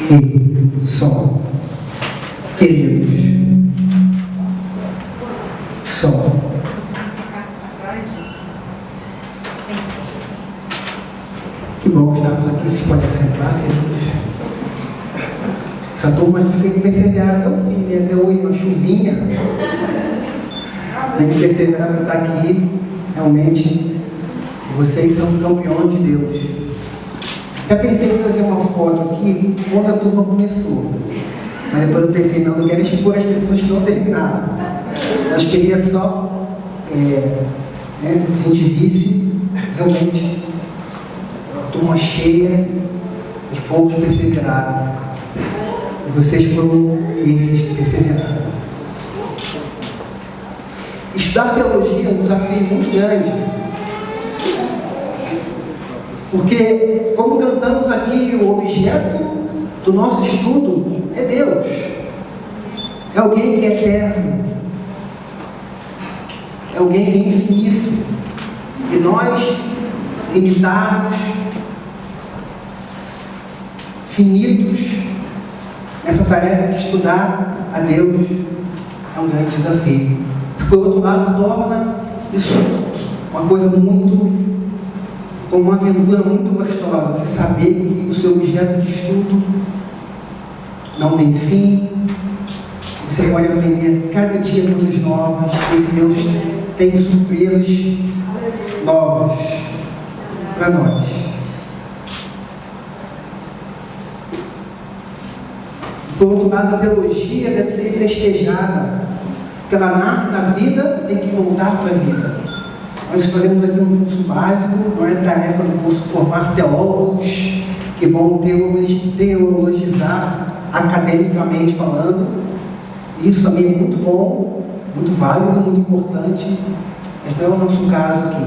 e som. Queridos, som. Que bom estarmos aqui, vocês podem sentar, queridos. Essa turma aqui tem que perseverar até o fim, né? Até hoje uma chuvinha. Tem que perseverar para estar aqui. Realmente, vocês são campeões de Deus. Até pensei em fazer uma foto aqui quando a turma começou. Mas depois eu pensei, não quero expor as pessoas que não terminaram. Mas queria só que a gente visse realmente a turma cheia, os poucos perseveraram. E vocês foram esses que perseveraram. Estudar teologia é um desafio muito grande. Porque, como cantamos aqui, o objeto do nosso estudo é Deus. É alguém que é eterno. É alguém que é infinito. E nós, limitados, finitos, nessa tarefa de estudar a Deus, é um grande desafio. Por outro lado, torna isso uma coisa como uma aventura muito gostosa. Você saber que o seu objeto de estudo não tem fim. Você pode aprender cada dia coisas novas. Esse Deus tem surpresas novas para nós. Por outro lado, a teologia deve ser festejada. Porque ela nasce da vida, tem que voltar para a vida. Nós fazemos aqui um curso básico, não é tarefa do curso formar teólogos que vão teologizar academicamente falando. Isso também é muito bom, muito válido, muito importante, mas não é o nosso caso aqui.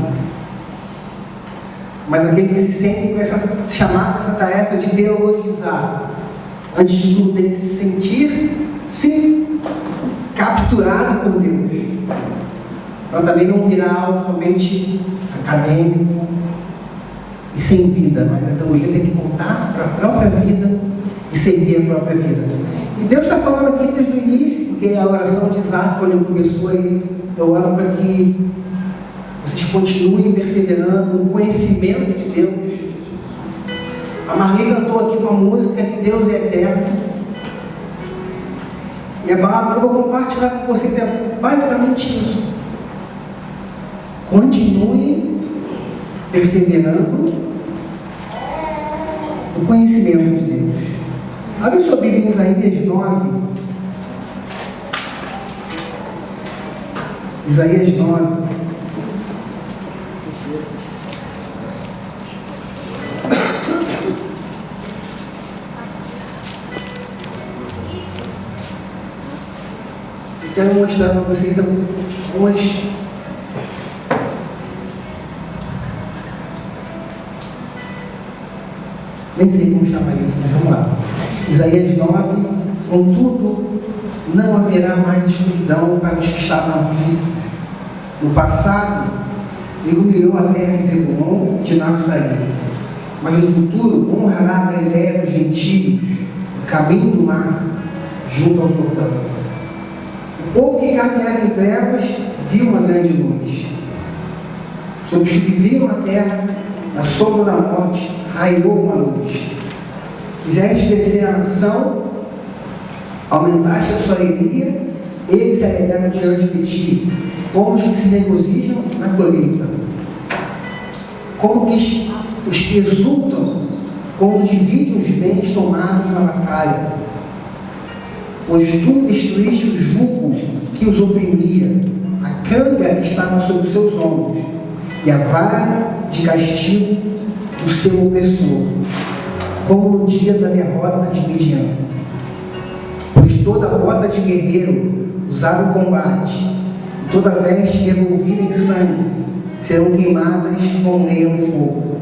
Mas aquele que se sente com essa chamada, essa tarefa de teologizar, antes de tudo tem que se sentir, sim, capturado por Deus, para também não virar algo somente acadêmico e sem vida, mas a teologia tem que voltar para a própria vida e servir a própria vida. E Deus está falando aqui desde o início, porque a oração de Isaac, quando ele começou, eu oro para que vocês continuem perseverando no conhecimento de Deus. A Marli cantou aqui com a música que Deus é eterno. E a palavra que eu vou compartilhar com vocês é basicamente isso. Continue perseverando no conhecimento de Deus. Abre sua Bíblia em Isaías 9. Isaías 9. Quero mostrar para vocês algumas nem sei como chamar isso, mas vamos lá. Isaías 9, contudo, não haverá mais escuridão para os que estavam aflitos. No passado, ele humilhou a terra de Zebulon de Nazaré, mas no futuro honrará a Galileia dos gentios, o caminho do mar, junto ao Jordão. O povo que caminhava em trevas viu uma grande luz. Sobre os que viviam na terra, na sombra da morte, raiou uma luz. Fizeste descer a nação, aumentaste a sua alegria, eles se alegraram diante de ti, como os que se regozijam na colheita, como os que exultam quando dividem os bens tomados na batalha. Pois tu destruíste o jugo que os oprimia, a canga estava sobre os seus ombros, e a vara de castigo do seu opressor, como no dia da derrota de Midian. Pois toda bota de guerreiro usada no combate, e toda veste revolvida em sangue, serão queimadas como lenha no fogo.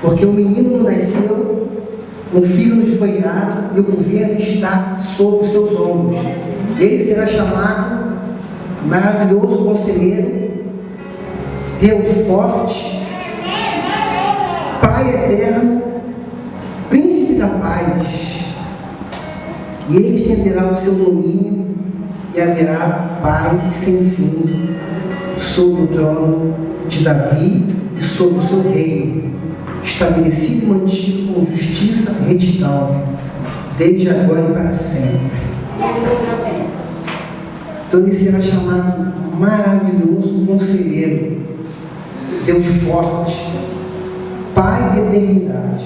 Porque o menino nos nasceu, um filho nos foi dado, e o governo está sobre os seus ombros. Ele será chamado Maravilhoso Conselheiro, Deus Forte, Pai Eterno, Príncipe da Paz. e ele estenderá o seu domínio, e haverá paz sem fim sobre o trono de Davi e sobre o seu reino, estabelecido e mantido com justiça e retidão, desde agora e para sempre. Então ele será chamado Maravilhoso Conselheiro, Deus Forte, Pai da Eternidade,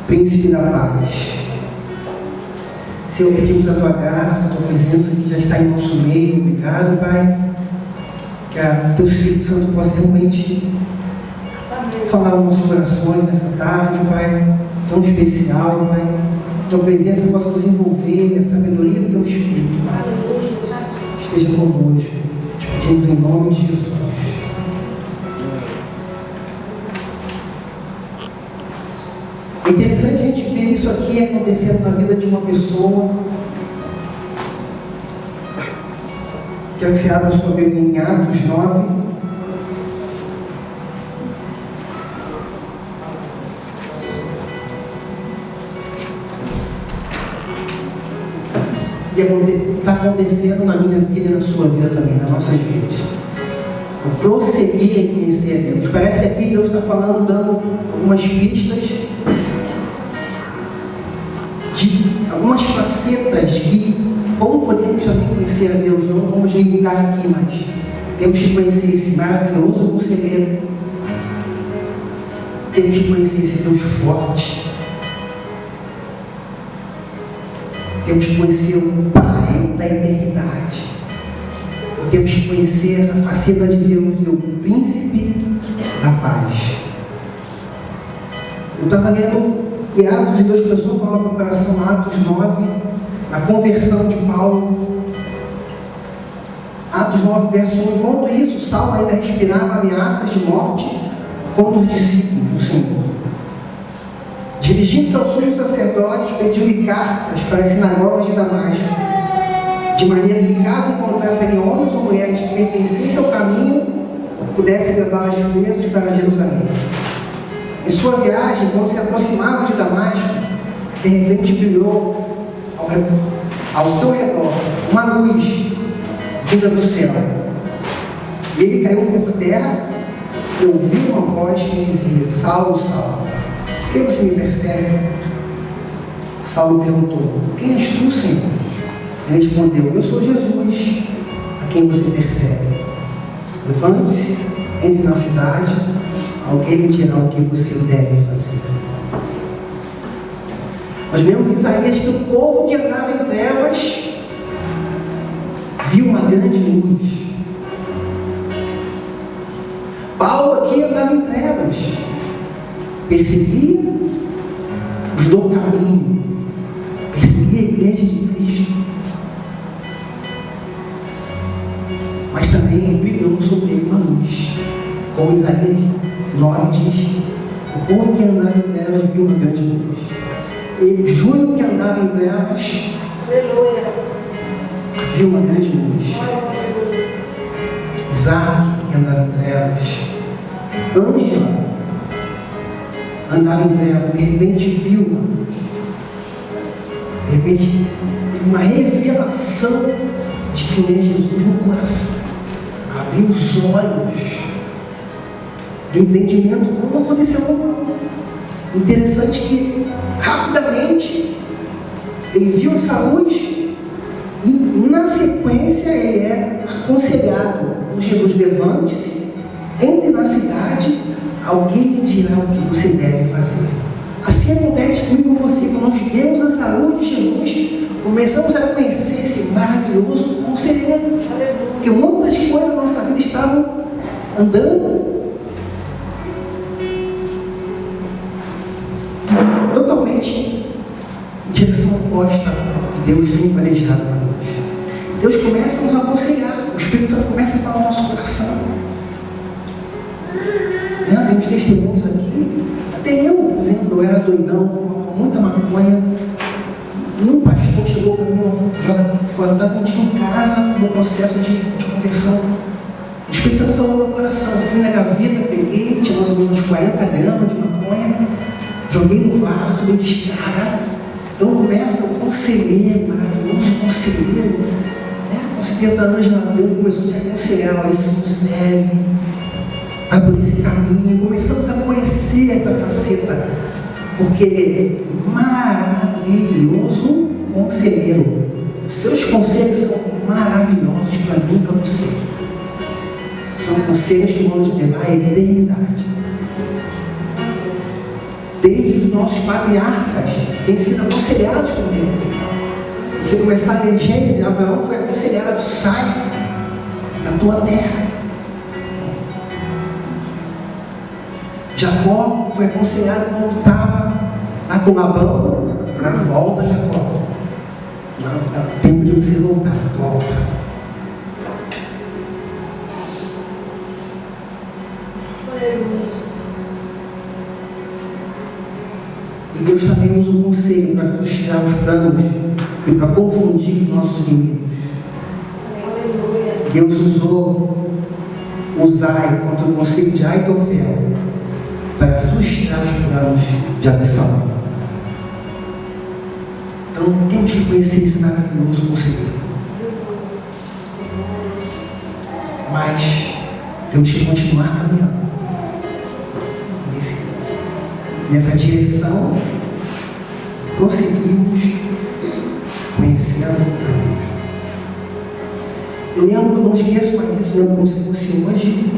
Príncipe da Paz. Senhor, pedimos a Tua graça, a Tua presença que já está em nosso meio. Obrigado, Pai. Que o Teu Espírito Santo possa realmente falar aos nossos corações nessa tarde, Pai, tão especial, Pai. Tua presença possa nos envolver, a sabedoria do Teu Espírito, Pai. Esteja conosco. Te pedimos em nome de Jesus. É interessante a gente ver isso aqui acontecendo na vida de uma pessoa. Quero que você abra a sua Bíblia em Atos 9. E está acontecendo na minha vida e na sua vida também, nas nossas vidas. O prosseguir em conhecer a Deus. Parece que aqui Deus está falando, dando algumas pistas de algumas facetas de como podemos também conhecer a Deus. Não vamos limitar aqui, mas temos que conhecer esse maravilhoso conselheiro. Temos que conhecer esse Deus forte. Temos que conhecer o Pai da eternidade. Temos que conhecer essa faceta de Deus, o Príncipe da Paz. Eu estava lendo em Atos e Deus começou a falar no meu coração, Atos 9, a conversão de Paulo. Atos 9, verso 1. Enquanto isso, Saulo ainda respirava ameaças de morte contra os discípulos do Senhor. Dirigindo-se aos sumos sacerdotes, pediu-lhe cartas para as sinagogas de Damasco, de maneira que, caso encontrassem homens ou mulheres que pertencessem ao caminho, pudessem levá-las presos para Jerusalém. Em sua viagem, quando se aproximava de Damasco, de repente brilhou ao seu redor uma luz vinda do céu. E ele caiu por terra e ouviu uma voz que dizia: Saulo, Saulo, por que você me persegue? Saulo perguntou: quem és tu, Senhor? Ele respondeu: eu sou Jesus, a quem você persegue. Levante-se, entre na cidade, alguém lhe dirá o que você deve fazer. Nós vemos em Isaías que o povo que andava em trevas viu uma grande luz. Paulo aqui andava em trevas, perseguia os do caminho, perseguia a igreja de Cristo, mas também brilhou sobre ele uma luz, como Isaías 9 diz: o povo que andava em trevas viu uma grande luz. E Júlio, que andava em trevas, viu uma grande luz. Isaac, que andava em trevas, Ângela andava em trevas, de repente viu uma luz. De repente teve uma revelação de quem é Jesus no coração. Abriu os olhos do entendimento, como aconteceu com Paulo. Interessante que rapidamente ele viu essa luz e na sequência ele é aconselhado por Jesus: levante-se, entre na cidade, alguém lhe dirá o que você deve fazer. Assim acontece comigo e com você. Quando nós vemos essa luz de Jesus, começamos a conhecer esse maravilhoso conselheiro, porque muitas coisas na nossa vida estavam andando totalmente em direção oposta ao que Deus tem planejado para nós. Deus começa a nos aconselhar, o Espírito Santo começa a falar no nosso coração. Tem os testemunhos aqui. Até eu, por exemplo, eu era doidão, fumava muita maconha. Um pastor chegou para mim, joga fora, estava contigo em casa, no processo de conversão. O Espírito Santo falou no meu coração. Eu fui na gaveta, peguei, tinha mais ou menos 40 gramas de maconha, joguei no vaso, dei descarga, Então começa o conselheiro, maravilhoso conselheiro, né? Com certeza a Ângela Deus começou a te aconselhar, olha, isso não se deve, vai por esse caminho. Começamos a conhecer essa faceta, porque maravilhoso conselheiro. Os seus conselhos são maravilhosos para mim e para você. São conselhos que vão nos levar à eternidade. Desde os nossos patriarcas têm sido aconselhados por Deus. Você começar a ler Gênesis, Abraão foi aconselhado: sai da tua terra. Jacó foi aconselhado quando estava lá com Labão: agora volta, Jacó. Agora é o tempo de você voltar, volta. E Deus também usa o conselho para frustrar os planos e para confundir os nossos inimigos. Deus usou Uzai contra o conselho de Aitofel para frustrar os planos de Absalão. Então temos que conhecer esse maravilhoso conselheiro. Mas temos que continuar caminhando nessa direção, conseguimos conhecendo a Deus. Eu lembro, não esqueço mais disso, lembro como se fosse hoje.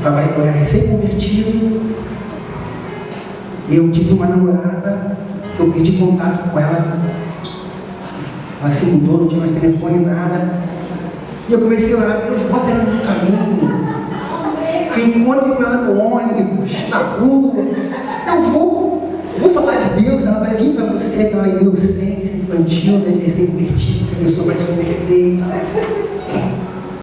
Eu era recém-convertido. Eu tive uma namorada que eu perdi contato com ela. Ela se mudou, não tinha mais telefone, nada. E eu comecei a orar: Deus, bota ela no caminho. Que eu encontre com ela no ônibus, na rua. Eu vou falar de Deus, ela vai vir para você, aquela inocência infantil, né, de recém-convertido, que a pessoa vai se converter e tal.